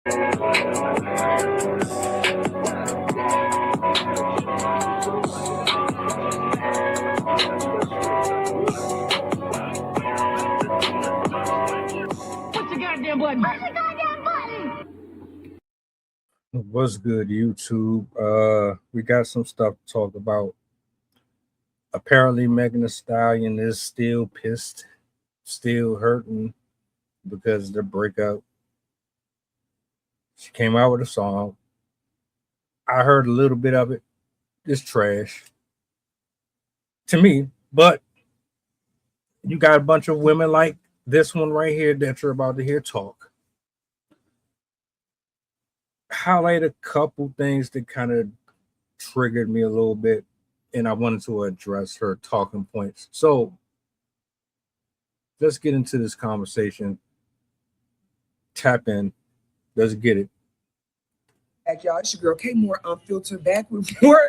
goddamn button. Press the goddamn button. What's good, YouTube? We got some stuff to talk about. Apparently, Megan Thee Stallion is still pissed, still hurting because of the breakup. She came out with a song. I heard a little bit of it. It's trash to me, but you got a bunch of women like this one right here that you're about to hear talk. Highlight a couple things that kind of triggered me a little bit, and I wanted to address her talking points. So let's get into this conversation. Tap in. Let's get it. Y'all, it's your girl K More Unfiltered, back with more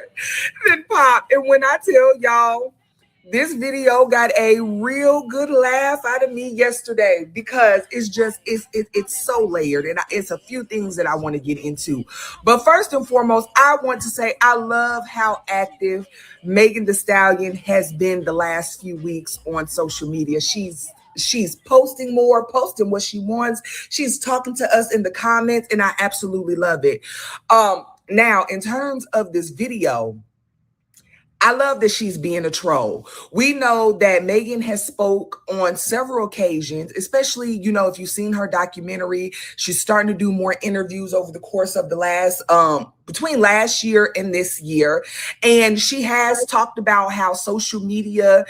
than pop. And when I tell y'all, this video got a real good laugh out of me yesterday because it's so layered, and it's a few things that I want to get into. But first and foremost, I want to say I love how active Megan Thee Stallion has been the last few weeks on social media. She's posting more, posting what she wants. She's talking to us in the comments, and I absolutely love it. Now, in terms of this video, I love that she's being a troll. We know that Megan has spoke on several occasions, especially, if you've seen her documentary. She's starting to do more interviews over the course of the last, between last year and this year. And she has talked about how social media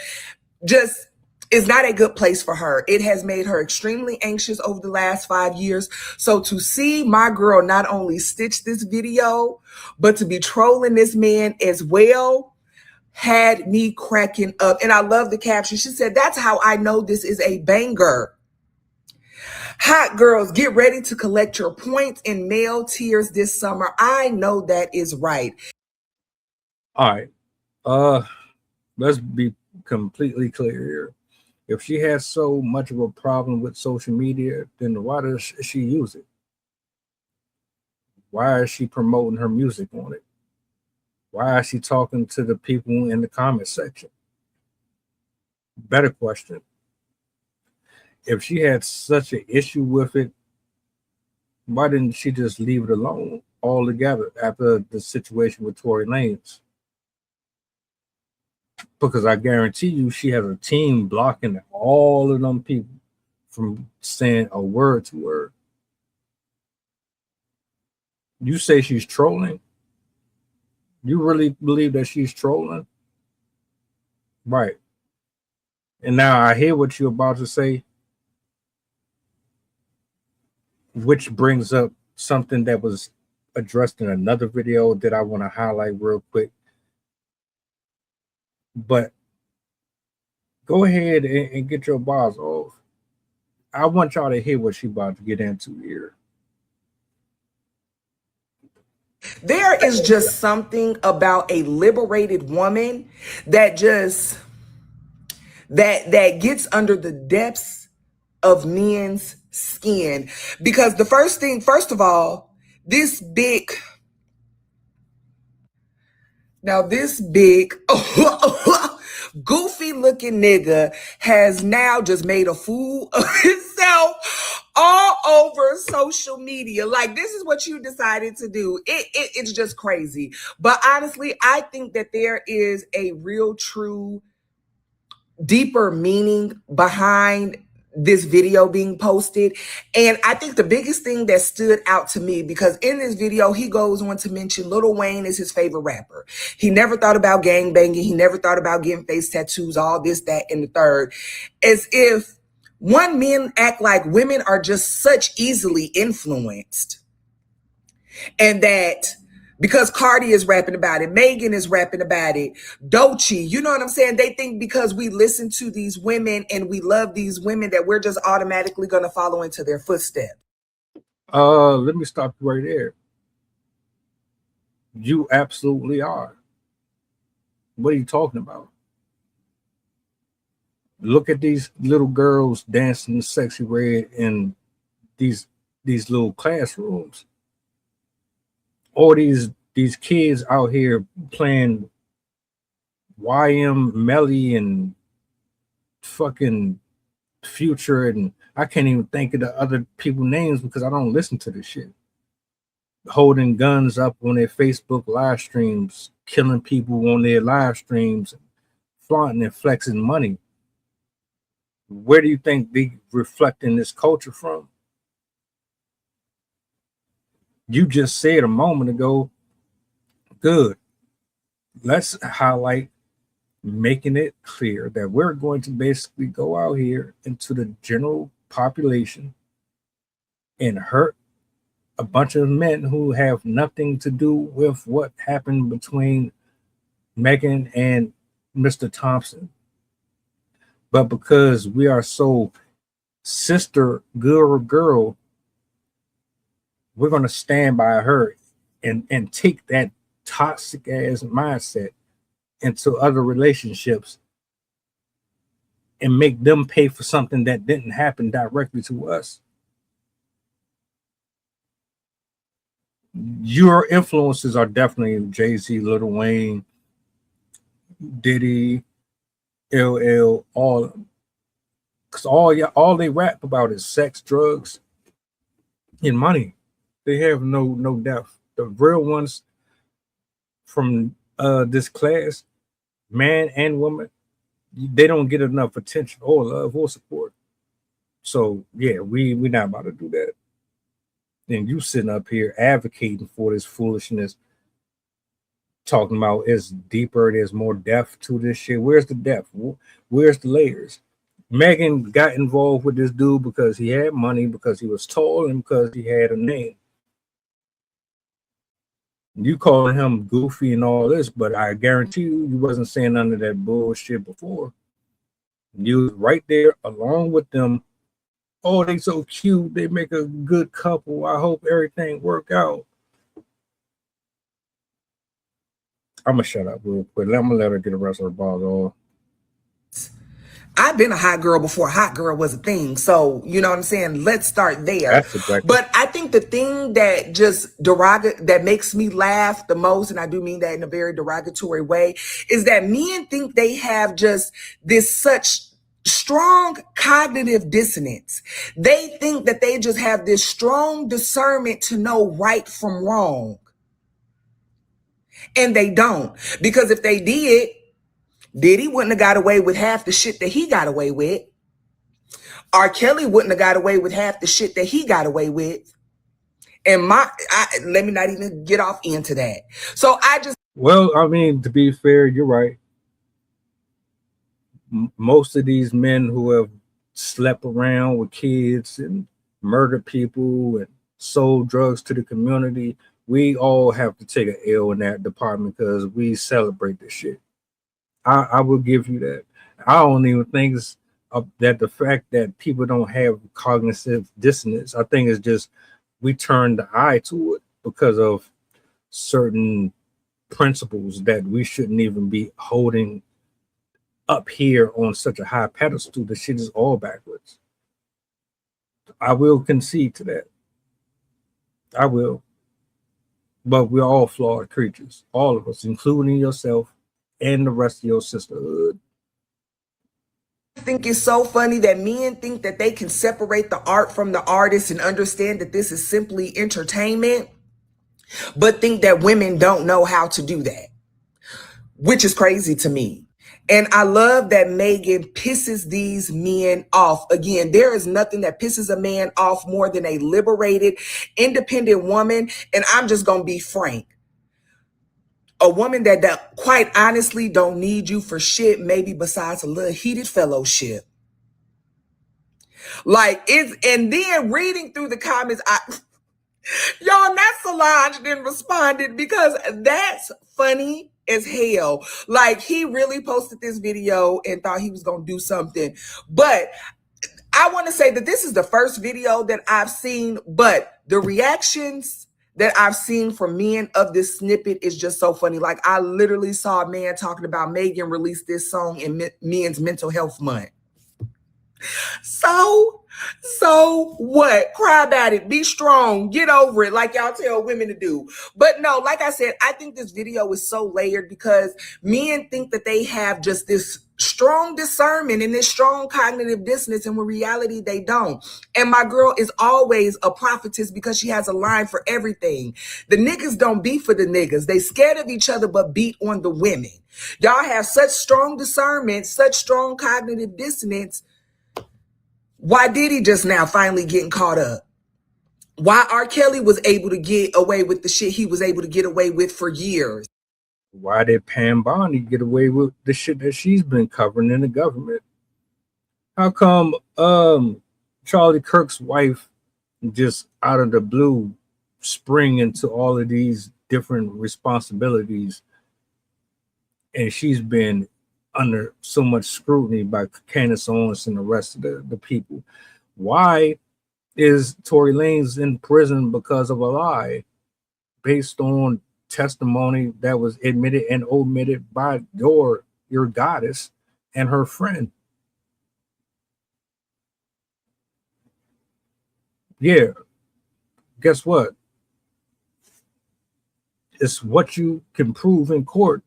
just is not a good place for her. It has made her extremely anxious over the last 5 years. So to see my girl not only stitch this video, but to be trolling this man as well, had me cracking up. And I love the caption. She said, "That's how I know this is a banger. Hot girls, get ready to collect your points in male tears this summer. I know that is right." All right. Let's be completely clear here. If she has so much of a problem with social media, then why does she use it? Why is she promoting her music on it? Why is she talking to the people in the comment section? Better question. If she had such an issue with it, why didn't she just leave it alone altogether after the situation with Tory Lanez? Because I guarantee you she has a team blocking all of them people from saying a word to her. You say she's trolling? You really believe that she's trolling? Right. And now I hear what you're about to say, which brings up something that was addressed in another video that I want to highlight real quick. But go ahead and get your bars off. I want y'all to hear what she's about to get into here. There is just something about a liberated woman that just that gets under the depths of men's skin. Because first of all, this big goofy looking nigga has now just made a fool of himself all over social media. Like, this is what you decided to do. It's just crazy. But honestly, I think that there is a real, true, deeper meaning behind this video being posted. And I think the biggest thing that stood out to me, because in this video, he goes on to mention Lil Wayne is his favorite rapper. He never thought about gangbanging. He never thought about getting face tattoos, all this, that, and the third. As if men act like women are just such easily influenced. And that because Cardi is rapping about it, Megan is rapping about it, Doechii, you know what I'm saying? They think because we listen to these women and we love these women that we're just automatically going to follow into their footsteps. Let me stop you right there. You absolutely are. What are you talking about? Look at these little girls dancing Sexy Red and these these little classrooms. All these kids out here playing YM Melly and fucking Future, and I can't even think of the other people names because I don't listen to this shit. Holding guns up on their Facebook live streams, killing people on their live streams, flaunting and flexing money. Where do you think they reflecting this culture from? You just said a moment ago, good. Let's highlight making it clear that we're going to basically go out here into the general population and hurt a bunch of men who have nothing to do with what happened between Megan and Mr. Thompson. But because we are so sister girl, we're going to stand by her and take that toxic ass mindset into other relationships and make them pay for something that didn't happen directly to us. Your influences are definitely Jay-Z, Lil Wayne, Diddy, LL, all of them. Because all they rap about is sex, drugs, and money. They have no depth. The real ones from this class, man and woman, they don't get enough attention or love or support. So yeah, we not about to do that. And you sitting up here advocating for this foolishness, talking about it's deeper, there's more depth to this shit. Where's the depth? Where's the layers? Megan got involved with this dude because he had money, because he was tall, and because he had a name. You calling him goofy and all this, but I guarantee you wasn't saying none of that bullshit before. You was right there along with them. Oh, they so cute. They make a good couple. I hope everything work out. I'm going to shut up real quick. I'm going to let her get the rest of her balls off. I've been a hot girl before hot girl was a thing. So, you know what I'm saying? Let's start there. That's exactly. But I think the thing that just that makes me laugh the most, and I do mean that in a very derogatory way, is that men think they have just this such strong cognitive dissonance. They think that they just have this strong discernment to know right from wrong. And they don't. Because if they did, Diddy wouldn't have got away with half the shit that he got away with. R. Kelly wouldn't have got away with half the shit that he got away with. And let me not even get off into that. So well, I mean, to be fair, you're right. Most of these men who have slept around with kids and murdered people and sold drugs to the community, we all have to take an L in that department because we celebrate this shit. I will give you that. I don't even think it's that the fact that people don't have cognitive dissonance. I think it's just we turn the eye to it because of certain principles that we shouldn't even be holding up here on such a high pedestal. The shit is all backwards. I will concede to that. I will. But we're all flawed creatures, all of us, including yourself and the rest of your sisterhood. I think it's so funny that men think that they can separate the art from the artist and understand that this is simply entertainment, but think that women don't know how to do that, which is crazy to me. And I love that Megan pisses these men off. Again, there is nothing that pisses a man off more than a liberated, independent woman. And I'm just going to be frank. A woman that quite honestly don't need you for shit, maybe besides a little heated fellowship. And then reading through the comments, y'all, not Solange then responded because that's funny as hell. Like, he really posted this video and thought he was going to do something. But I want to say that this is the first video that I've seen, but the reactions that I've seen from men of this snippet is just so funny. Like, I literally saw a man talking about Megan released this song in Men's Mental Health Month. So what? Cry about it. Be strong. Get over it, like y'all tell women to do. But no, like I said, I think this video is so layered because men think that they have just this strong discernment and this strong cognitive dissonance, and in reality, they don't. And my girl is always a prophetess because she has a line for everything. The niggas don't beat for the niggas. They scared of each other, but beat on the women. Y'all have such strong discernment, such strong cognitive dissonance. Why did he just now finally getting caught up? Why R. Kelly was able to get away with the shit he was able to get away with for years? Why did Pam Bondi get away with the shit that she's been covering in the government? How come Charlie Kirk's wife just out of the blue spring into all of these different responsibilities, and she's been under so much scrutiny by Candace Owens and the rest of the people? Why is Tory Lanez in prison because of a lie based on testimony that was admitted and omitted by your goddess and her friend? Yeah, guess what? It's what you can prove in court.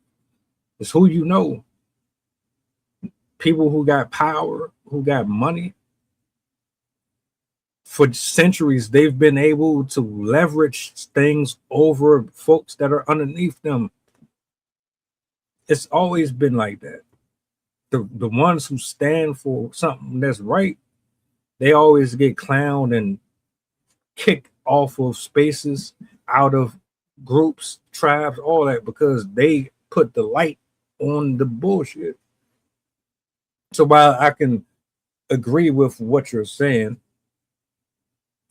It's who you know. People who got power, who got money. For centuries, they've been able to leverage things over folks that are underneath them. It's always been like that. The ones who stand for something that's right, they always get clowned and kicked off of spaces, out of groups, tribes, all that, because they put the light on the bullshit. So while I can agree with what you're saying,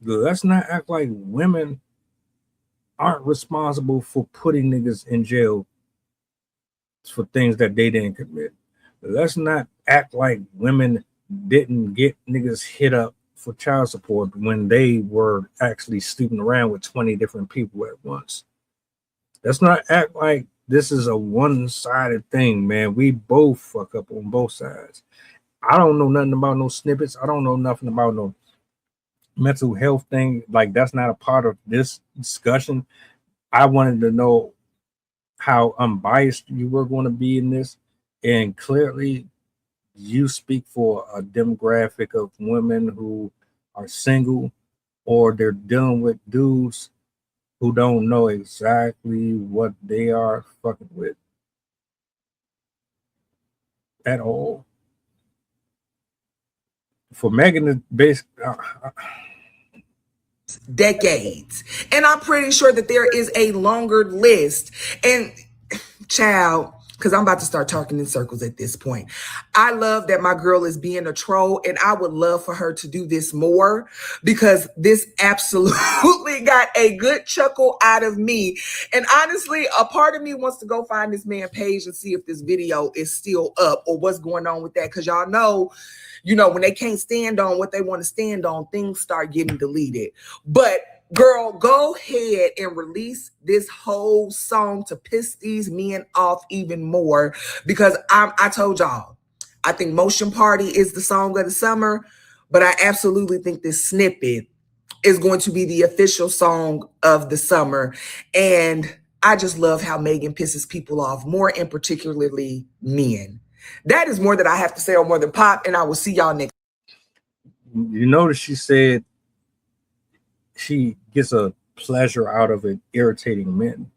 let's not act like women aren't responsible for putting niggas in jail for things that they didn't commit. Let's not act like women didn't get niggas hit up for child support when they were actually sleeping around with 20 different people at once. Let's not act like this is a one-sided thing, man. We both fuck up on both sides. I don't know nothing about no snippets. I don't know nothing about no mental health thing. Like, that's not a part of this discussion. I wanted to know how unbiased you were going to be in this, and clearly you speak for a demographic of women who are single, or they're dealing with dudes who don't know exactly what they are fucking with at all. For Megan to decades. And I'm pretty sure that there is a longer list. And child, because I'm about to start talking in circles at this point. I love that my girl is being a troll, and I would love for her to do this more, because this absolutely got a good chuckle out of me. And honestly, a part of me wants to go find this man's page and see if this video is still up or what's going on with that. Because y'all know, when they can't stand on what they want to stand on, things start getting deleted. But girl, go ahead and release this whole song to piss these men off even more, because I told y'all, I think Motion Party is the song of the summer, but I absolutely think this snippet is going to be the official song of the summer. And I just love how Megan pisses people off more, and particularly men. That is more that I have to say on More Than Pop, and I will see y'all next. You notice she said she gets a pleasure out of it irritating men.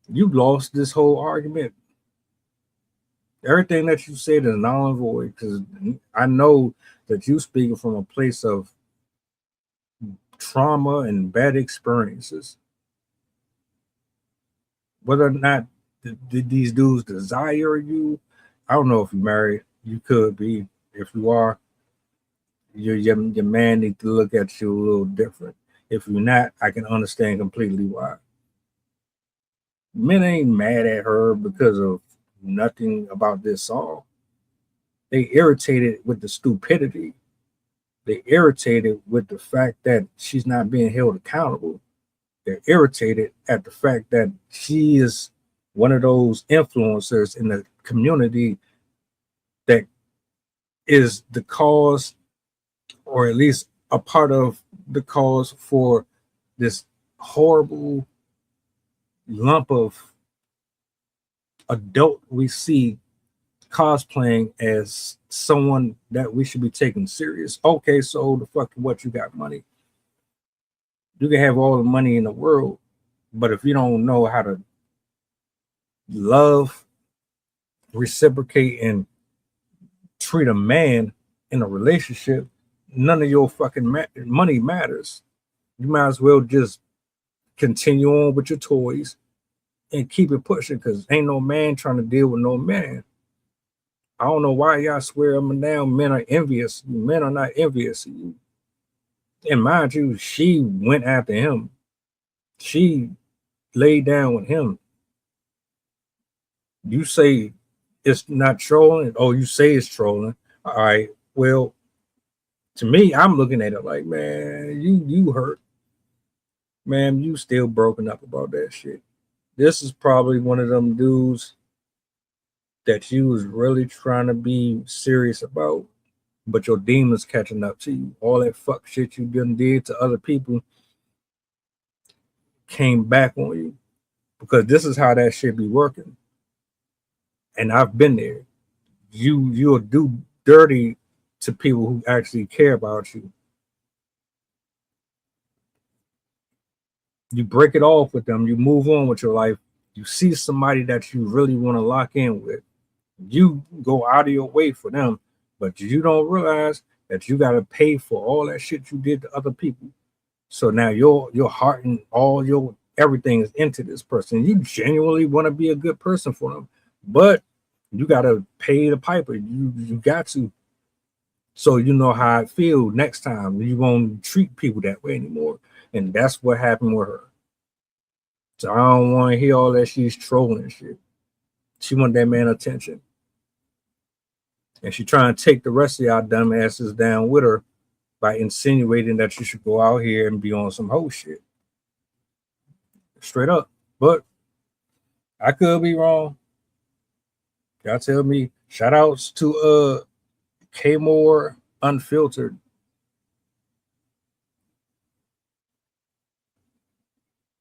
You lost this whole argument. Everything that you said is null and void, because I know that you speaking from a place of trauma and bad experiences. Whether or not did these dudes desire you, I don't know if you're married. You could be. If you are, your man needs to look at you a little different. If you're not, I can understand completely why. Men ain't mad at her because of nothing about this song. They irritated with the stupidity. They irritated with the fact that she's not being held accountable. They're irritated at the fact that she is one of those influencers in the community that is the cause, or at least a part of the cause for this horrible lump of adult we see cosplaying as someone that we should be taking serious. Okay, so the fuck what, you got money. You can have all the money in the world, but if you don't know how to love, reciprocate, and treat a man in a relationship, none of your fucking money matters. You might as well just continue on with your toys and keep it pushing, because ain't no man trying to deal with no man. I don't know why y'all swear up and down men are envious. Men are not envious of you. And mind you, she went after him. She laid down with him. You say it's not trolling? Oh, you say it's trolling. All right. Well, to me, I'm looking at it like, man, you hurt. Man, you still broken up about that shit. This is probably one of them dudes that you was really trying to be serious about, but your demons catching up to you. All that fuck shit you did to other people came back on you, because this is how that shit be working. And I've been there. You'll do dirty to people who actually care about you. You break it off with them. You move on with your life. You see somebody that you really want to lock in with. You go out of your way for them, but you don't realize that you got to pay for all that shit you did to other people. So now your heart and all your everything is into this person. You genuinely want to be a good person for them, but you got to pay the piper. You got to. So you know how I feel next time. You won't treat people that way anymore. And that's what happened with her. So I don't want to hear all that she's trolling shit. She want that man attention. And she trying to take the rest of y'all dumbasses down with her by insinuating that you should go out here and be on some hoe shit. Straight up. But I could be wrong. Y'all tell me. Shout outs to K More Unfiltered.